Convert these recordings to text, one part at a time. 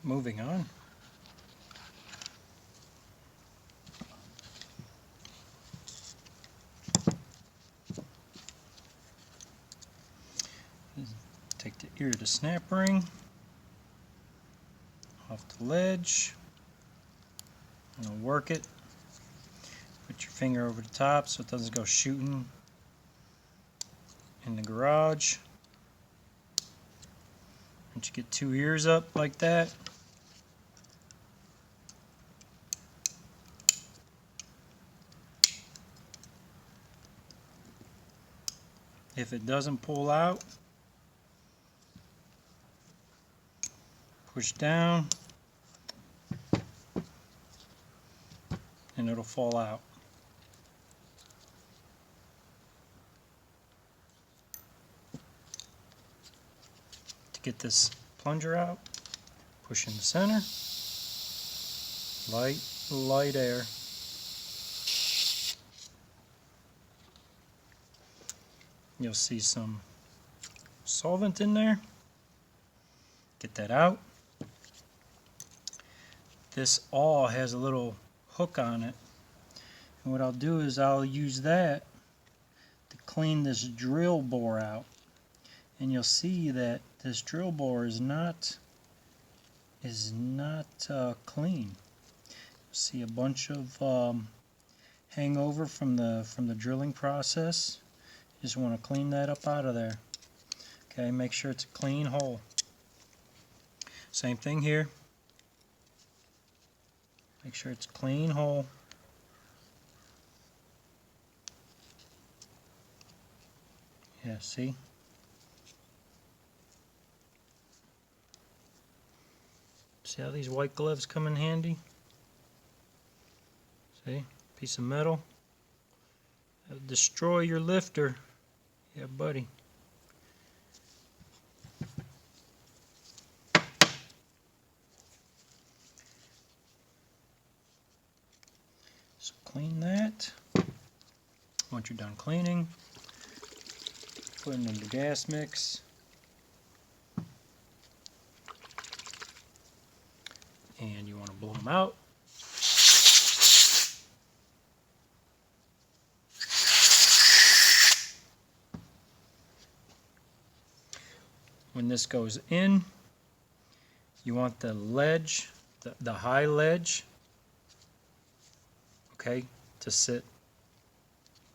moving on. Take the ear of the snap ring off the ledge and work it. Put your finger over the top so it doesn't go shooting in the garage. Once you get two ears up like that, if it doesn't pull out, push down and it'll fall out. To get this plunger out, push in the center, light air. You'll see some solvent in there. Get that out. This awl has a little hook on it, and what I'll do is I'll use that to clean this drill bore out, and you'll see that this drill bore is not clean. You'll see a bunch of hangover from the drilling process. Just want to clean that up out of there. Okay, make sure it's a clean hole. Same thing here. Make sure it's a clean hole. Yeah, see? See how these white gloves come in handy? See? Piece of metal. That'll destroy your lifter. Yeah, buddy. So clean that. Once you're done cleaning, put it in the gas mix. And you want to blow them out. When this goes in, you want the ledge, the high ledge, okay, to sit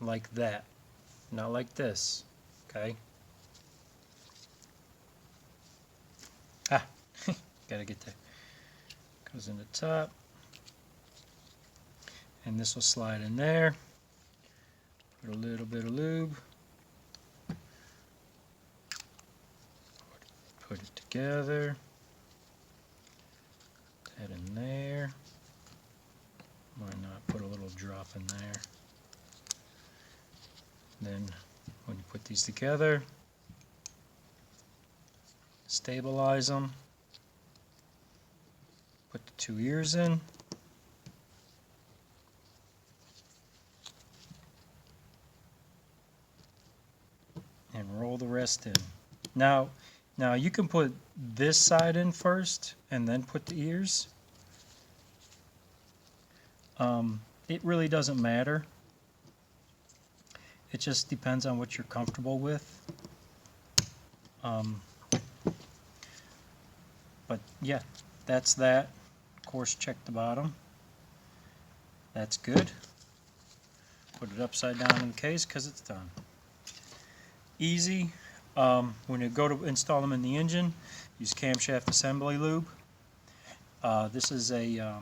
like that, not like this, okay? Ah, gotta get that. Goes in the top, and this will slide in there. Put a little bit of lube. Put it together. Put that in there. Why not put a little drop in there? Then when you put these together, stabilize them. Put the two ears in. And roll the rest in. Now you can put this side in first and then put the ears. It really doesn't matter. It just depends on what you're comfortable with. But yeah, that's that. Of course, check the bottom. That's good. Put it upside down in the case because it's done. Easy. When you go to install them in the engine, use camshaft assembly lube. This is a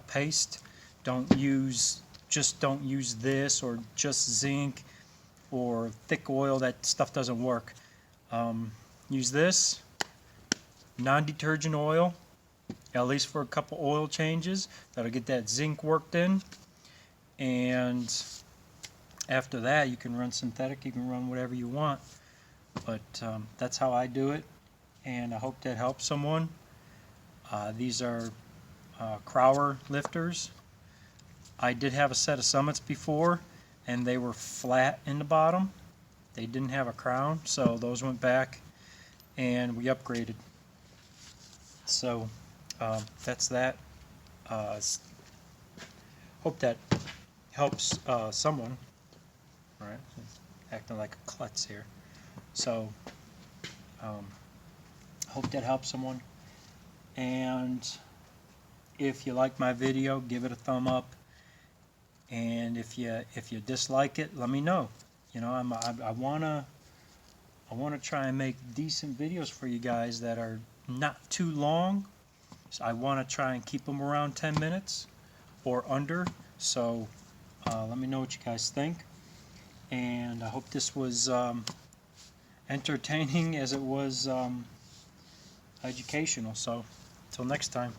paste. Don't use this or just zinc or thick oil. That stuff doesn't work. Use this non-detergent oil, at least for a couple oil changes. That'll get that zinc worked in, and after that you can run synthetic, you can run whatever you want, but that's how I do it, and I hope that helps someone. These are Crower lifters. I did have a set of Summits before, and they were flat in the bottom. They didn't have a crown, so those went back and we upgraded. So that's that. Hope that helps someone. All right, acting like a klutz here. So hope that helps someone. And if you like my video, give it a thumb up. And if you dislike it, let me know. You know, I wanna try and make decent videos for you guys that are not too long. So I want to try and keep them around 10 minutes or under. So let me know what you guys think. And I hope this was entertaining as it was educational. So until next time.